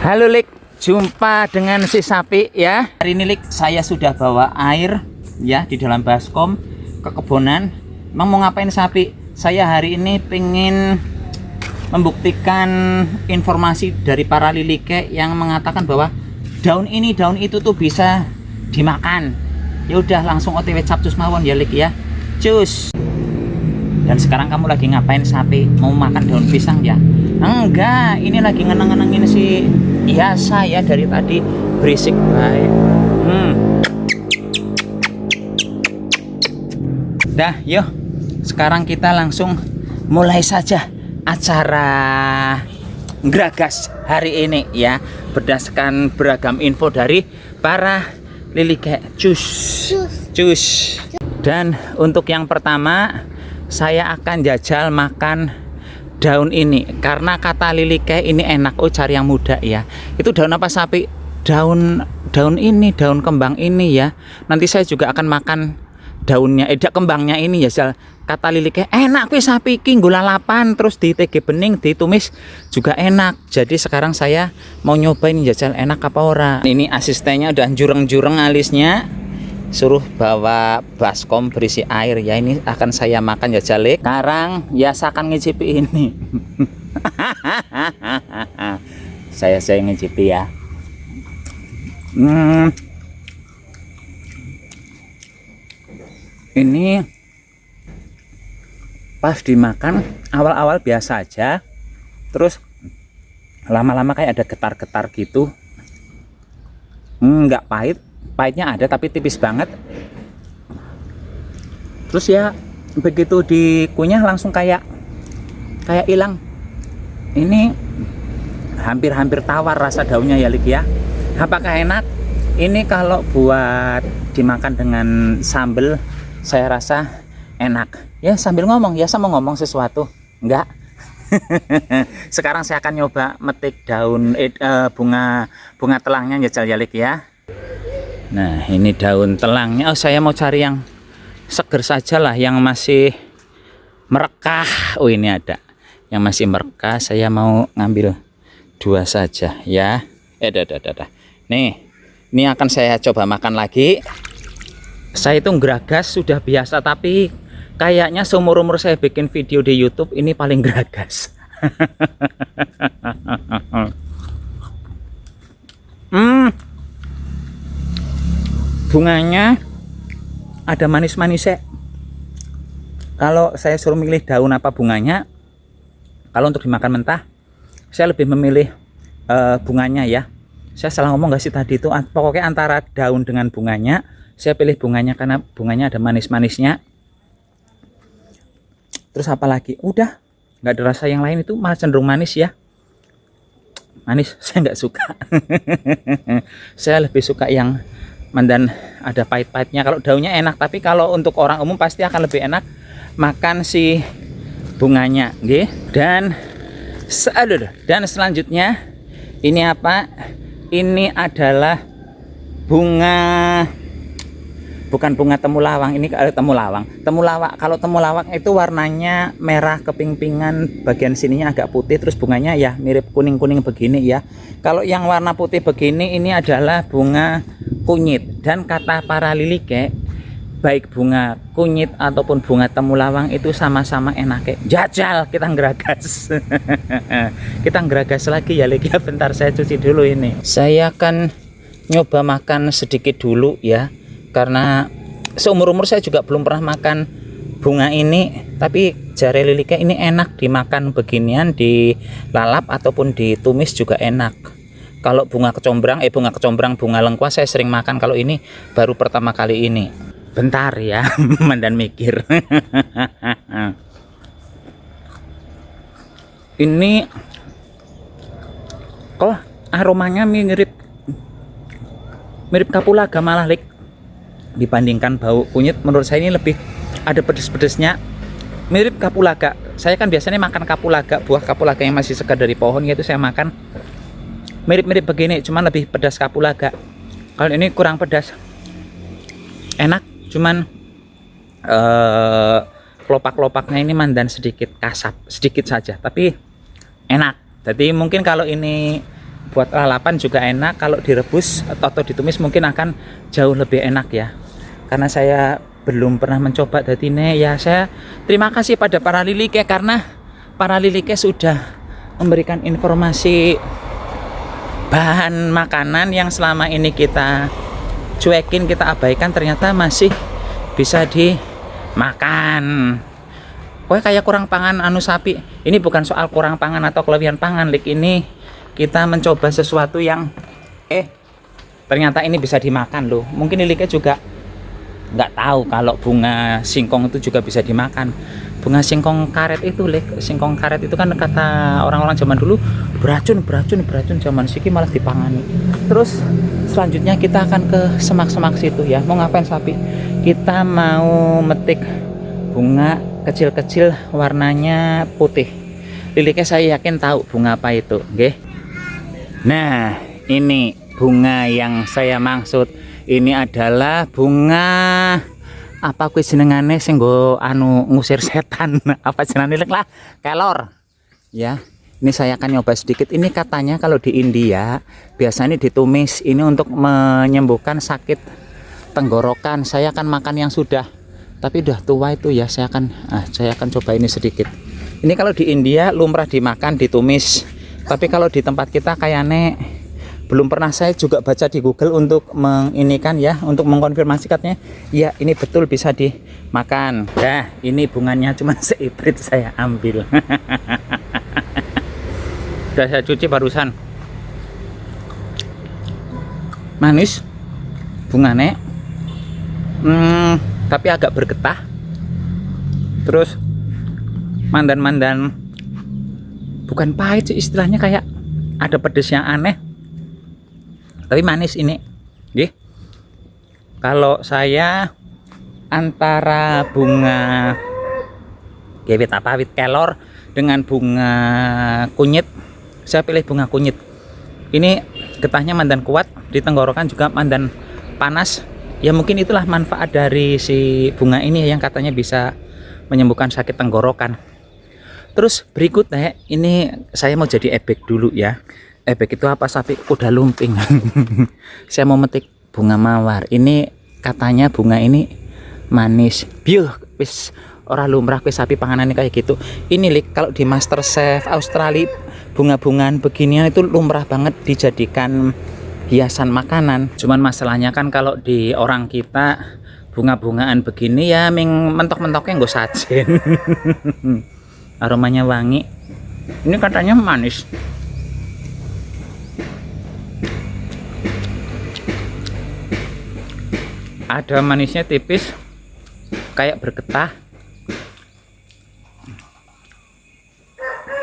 Halo Lik, jumpa dengan si sapi ya. Hari ini Lik, saya sudah bawa air ya di dalam baskom ke kebonan. Emang mau ngapain sapi? Saya hari ini pengen membuktikan informasi dari para lilike yang mengatakan bahwa daun ini daun itu tuh bisa dimakan. Ya udah langsung OTW capcus mawon ya Lik ya. Cus. Dan sekarang kamu lagi ngapain sapi? Mau makan daun pisang ya? Enggak, ini lagi ngeneng-ngenengin si Yasa ya, dari tadi berisik baik. Dah, yuk. Sekarang kita langsung mulai saja acara Gragas hari ini ya, berdasarkan beragam info dari para lilike. Cus. Dan untuk yang pertama, saya akan jajal makan daun ini karena kata lilike ini enak. Oh, cari yang muda ya. Itu daun apa sapi? Daun ini, daun kembang ini ya. Nanti saya juga akan makan daunnya, kembangnya ini ya. Kata lilike enak kuwi sapi iki nggo lalapan terus ditege bening ditumis juga enak. Jadi sekarang saya mau nyobain jajal enak apa ora. Ini asistennya udah jureng-jureng alisnya. Suruh bawa baskom berisi air ya, ini akan saya makan ya Jalik. Sekarang ya saya akan ngicipi ini. saya ngicipi ya. Ini pas dimakan awal-awal biasa aja, terus lama-lama kayak ada getar-getar gitu. Nggak pahit. Pahitnya ada tapi tipis banget. Terus ya begitu dikunyah langsung kayak hilang. Ini hampir tawar rasa daunnya ya Lik ya. Apakah enak? Ini kalau buat dimakan dengan sambel saya rasa enak. Ya sambil ngomong ya, sama ngomong sesuatu. Enggak. Sekarang saya akan nyoba metik daun bunga telangnya jajal ya Lik ya. Nah, ini daun telangnya. Oh, saya mau cari yang seger saja lah, yang masih merekah. Oh, ini ada yang masih merekah. Saya mau ngambil 2 saja ya. Dah. Nih, ini akan saya coba makan lagi. Saya itu Gragas sudah biasa, tapi kayaknya seumur-umur saya bikin video di YouTube ini paling Gragas. Bunganya ada manis-manisnya. Kalau saya suruh milih daun apa bunganya, kalau untuk dimakan mentah saya lebih memilih bunganya ya. Saya salah ngomong gak sih tadi itu? Pokoknya antara daun dengan bunganya, saya pilih bunganya karena bunganya ada manis-manisnya. Terus apa lagi? Udah, nggak ada rasa yang lain, itu malah cenderung manis ya. Manis saya nggak suka. Saya lebih suka yang dan ada pahit-pahitnya. Kalau daunnya enak, tapi kalau untuk orang umum pasti akan lebih enak makan si bunganya, nggih. Dan selanjutnya ini apa? Ini adalah bunga, bukan bunga temulawak. Ini temulawak. Kalau temulawak itu warnanya merah keping-pingan, bagian sininya agak putih, terus bunganya ya mirip kuning-kuning begini ya. Kalau yang warna putih begini ini adalah bunga kunyit. Dan kata para lilike, baik bunga kunyit ataupun bunga temulawang itu sama-sama enak. Jajal kita Gragas. Kita Gragas lagi ya Lik ya. Bentar saya cuci dulu ini. Saya akan nyoba makan sedikit dulu ya, karena seumur-umur saya juga belum pernah makan bunga ini, tapi jari lilike ini enak dimakan beginian, dilalap ataupun ditumis juga enak. Kalau bunga kecombrang, bunga lengkuas saya sering makan. Kalau ini baru pertama kali ini. Bentar ya, dan mikir. Ini kok aromanya mirip kapulaga malah Lik. Dibandingkan bau kunyit, menurut saya ini lebih ada pedes-pedesnya, mirip kapulaga. Saya kan biasanya makan kapulaga, buah kapulaga yang masih segar dari pohon, yaitu saya makan mirip-mirip begini, cuman lebih pedas kapulaga. Kalau ini kurang pedas, enak, cuman kelopak-kelopaknya ini mandan sedikit kasar, sedikit saja, tapi enak. Jadi mungkin kalau ini buat lalapan juga enak, kalau direbus atau ditumis mungkin akan jauh lebih enak ya. Karena saya belum pernah mencoba dari ini ya, saya terima kasih pada para lilike karena para lilike sudah memberikan informasi bahan makanan yang selama ini kita cuekin, kita abaikan, ternyata masih bisa dimakan. Pokoknya kayak kurang pangan anu sapi. Ini bukan soal kurang pangan atau kelebihan pangan, Lik. Ini kita mencoba sesuatu yang ternyata ini bisa dimakan loh. Mungkin Liknya juga nggak tahu kalau bunga singkong itu juga bisa dimakan. Bunga singkong karet itu, Lik. Singkong karet itu kan kata orang-orang zaman dulu beracun, zaman siki malah dipangani. Terus selanjutnya kita akan ke semak-semak situ ya. Mau ngapain sapi? Kita mau metik bunga kecil-kecil warnanya putih. Liliknya saya yakin tahu bunga apa itu, nggih. Nah, ini bunga yang saya maksud. Ini adalah bunga apa kuwi jenengane sing nggo anu ngusir setan. Apa jenenge lah? Kelor. Ya. Ini saya akan nyoba sedikit. Ini katanya kalau di India biasanya ditumis ini untuk menyembuhkan sakit tenggorokan. Saya akan makan yang sudah, tapi udah tua itu ya. Saya akan coba ini sedikit. Ini kalau di India lumrah dimakan, ditumis. Tapi kalau di tempat kita kayaknya belum pernah, saya juga baca di Google untuk menginikan ya, untuk mengkonfirmasi katanya ya ini betul bisa dimakan. Nah, ini bunganya cuma seiprit saya ambil. Sudah saya cuci barusan. Manis bunganya, tapi agak bergetah. Terus mandan-mandan, bukan pahit sih istilahnya, kayak ada pedes yang aneh, tapi manis ini. Nggih. Kalau saya antara bunga gewit apa, wit kelor dengan bunga kunyit, saya pilih bunga kunyit. Ini getahnya mandan kuat, di tenggorokan juga mandan panas. Ya mungkin itulah manfaat dari si bunga ini yang katanya bisa menyembuhkan sakit tenggorokan. Terus berikutnya ini saya mau jadi ebek dulu ya. Ebek itu apa sapi? Kuda lumping. Saya mau metik bunga mawar. Ini katanya bunga ini manis. Biuh, wis ora lumrah ke sapi panganan kayak gitu. Ini Lik, kalau di MasterChef Australia bunga-bungaan beginian itu lumrah banget dijadikan hiasan makanan. Cuman masalahnya kan kalau di orang kita bunga-bungaan begini ya mentok-mentoknya nggak sajen. Aromanya wangi. Ini katanya manis. Ada manisnya tipis, kayak bergetah.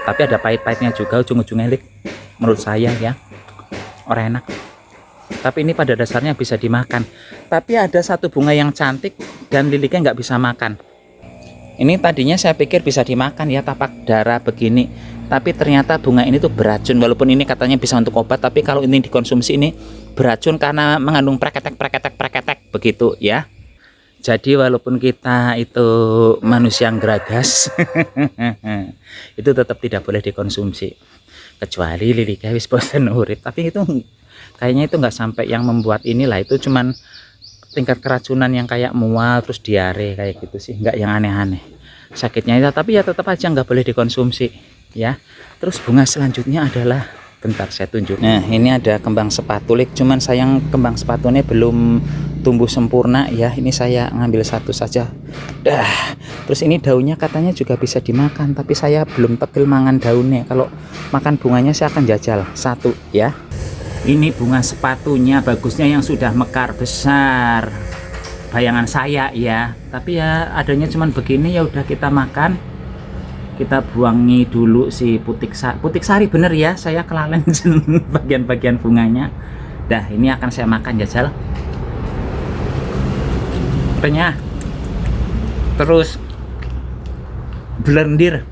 Tapi ada pahit-pahitnya juga ujung-ujungnya, Lik. Menurut saya ya, orang enak. Tapi ini pada dasarnya bisa dimakan. Tapi ada satu bunga yang cantik dan liliknya nggak bisa makan. Ini tadinya saya pikir bisa dimakan ya, tapak darah begini. Tapi ternyata bunga ini tuh beracun. Walaupun ini katanya bisa untuk obat, tapi kalau ini dikonsumsi ini beracun karena mengandung preketek begitu ya. Jadi walaupun kita itu manusia yang geragas, itu tetap tidak boleh dikonsumsi. Kecuali liliknya wis bosen urip. Tapi itu kayaknya itu nggak sampai yang membuat inilah, itu cuman tingkat keracunan yang kayak mual terus diare kayak gitu sih, nggak yang aneh-aneh sakitnya itu. Tapi ya tetap aja nggak boleh dikonsumsi ya. Terus bunga selanjutnya adalah, bentar saya tunjuk. Nah ini ada kembang sepatu, Lik. Cuman sayang kembang sepatunya belum tumbuh sempurna ya. Ini saya ngambil satu saja. Terus ini daunnya katanya juga bisa dimakan, tapi saya belum tepil mangan daunnya. Kalau makan bunganya saya akan jajal satu ya. Ini bunga sepatunya, bagusnya yang sudah mekar besar. Bayangan saya ya. Tapi ya adanya cuman begini, ya udah kita makan. Kita buangi dulu si putik sari, bener ya, saya kelalen bagian-bagian bunganya. Dah ini akan saya makan jajal. Renyah. Terus blendir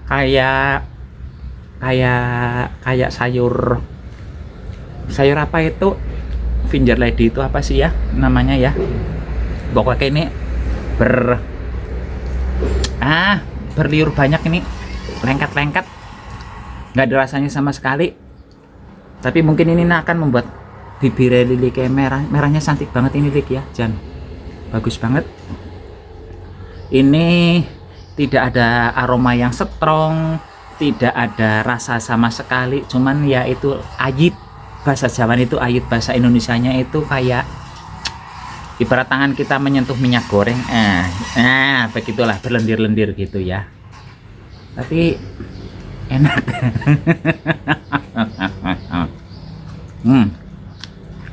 kayak sayur apa itu, finger lady itu apa sih ya namanya ya. Pokoknya ini berliur banyak, ini lengket-lengket, nggak ada rasanya sama sekali. Tapi mungkin ini akan membuat bibir Lili kayak merah. Merahnya cantik banget ini Lik ya, Jan. Bagus banget. Ini tidak ada aroma yang strong, tidak ada rasa sama sekali, cuman ya itu ayit. Bahasa Jawa itu ayit, bahasa Indonesianya itu kayak ibarat tangan kita menyentuh minyak goreng. Begitulah, berlendir-lendir gitu ya. Tapi enak.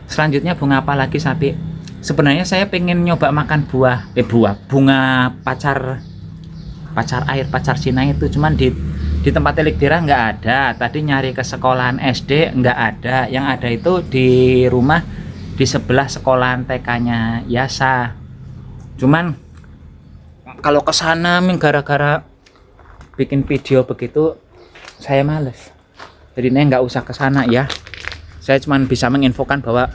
Selanjutnya bunga apa lagi Sapi? Sebenarnya saya pengen nyoba makan bunga pacar air, pacar Cina itu, cuman di tempat Telik Dira nggak ada. Tadi nyari ke sekolahan SD nggak ada. Yang ada itu di rumah di sebelah sekolahan TK-nya Yasa. Cuman kalau ke sana gara-gara bikin video begitu saya males. Jadi nggak usah ke sana ya. Saya cuman bisa menginfokan bahwa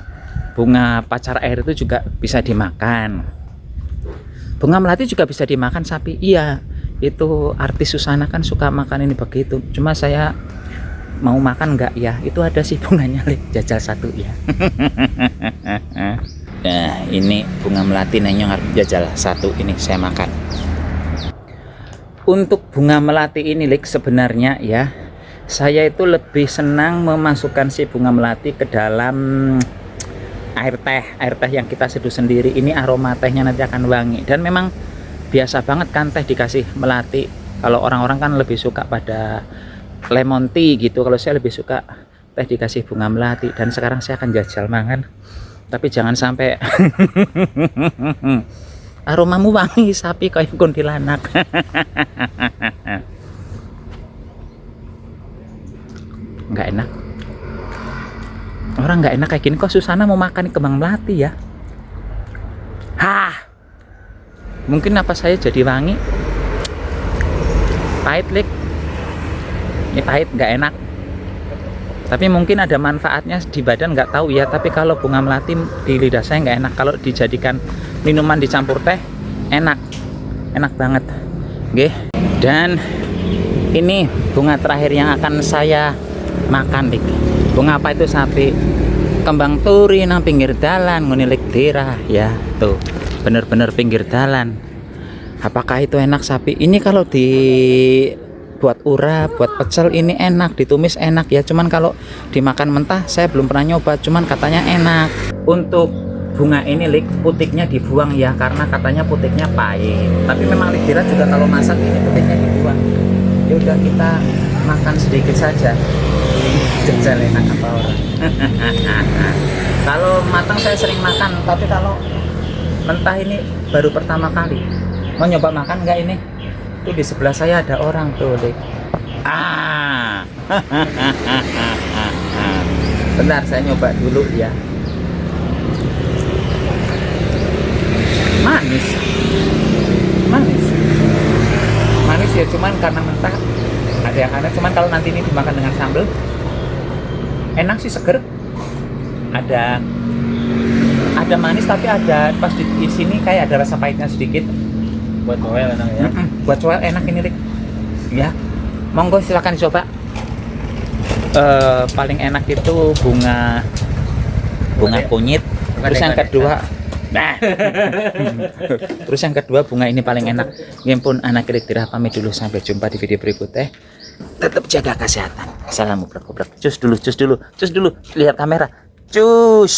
bunga pacar air itu juga bisa dimakan. Bunga melati juga bisa dimakan Sapi. Iya. Itu artis Susana kan suka makan ini begitu. Cuma saya mau makan nggak ya? Itu ada sih bunganya Lik, jajal satu ya. Nah ini bunga melati nenyong harus jajal satu, ini saya makan. Untuk bunga melati ini Lik, sebenarnya ya saya itu lebih senang memasukkan si bunga melati ke dalam air teh yang kita seduh sendiri. Ini aroma tehnya nanti akan wangi, dan memang biasa banget kan teh dikasih melati. Kalau orang-orang kan lebih suka pada lemon tea gitu, kalau saya lebih suka teh dikasih bunga melati. Dan sekarang saya akan jajal mangan, tapi jangan sampai aromamu wangi Sapi kayak kuntilanak. Nggak enak, orang nggak enak kayak gini. Kok Susana mau makan kembang melati ya? Mungkin apa saya jadi wangi? Pahit Lik. Ini pahit, nggak enak. Tapi mungkin ada manfaatnya di badan, nggak tahu ya. Tapi kalau bunga melati di lidah saya nggak enak. Kalau dijadikan minuman dicampur teh, enak banget. Oke. Dan ini bunga terakhir yang akan saya makan Lik. Bunga apa itu Sapi? Kembang turi nang pinggir dalan ngunilik Dira ya, tuh bener-bener pinggir dalan. Apakah itu enak Sapi? Ini kalau dibuat urap, buat pecel ini enak, ditumis enak ya. Cuman kalau dimakan mentah saya belum pernah nyoba, cuman katanya enak. Untuk bunga ini Lik, putiknya dibuang ya, karena katanya putiknya pahit. Tapi memang Lik Dira juga kalau masak ini putiknya dibuang. Ya udah, kita makan sedikit saja. Jajal enak apa orang. Kalau matang saya sering makan, tapi kalau mentah ini baru pertama kali. Mau nyoba makan nggak ini? Tuh di sebelah saya ada orang tuh Lik. Bentar saya nyoba dulu ya. Manis ya, cuman karena mentah ada yang aneh. Cuman kalau nanti ini dimakan dengan sambal enak sih, seger. Ada manis, tapi ada pas di sini kayak ada rasa pahitnya sedikit. Buat cowel enak ya. Buat cowel enak ini Rik. Ya, monggo silakan dicoba. Paling enak itu bunga kunyit. Terus yang kedua, terus yang kedua bunga ini paling enak. Ngimpun anak Telik Dira pamit dulu, sampai jumpa di video berikutnya. Tetap jaga kesehatan. Salam ubrek-ubrek. Cus dulu. Lihat kamera. Cus.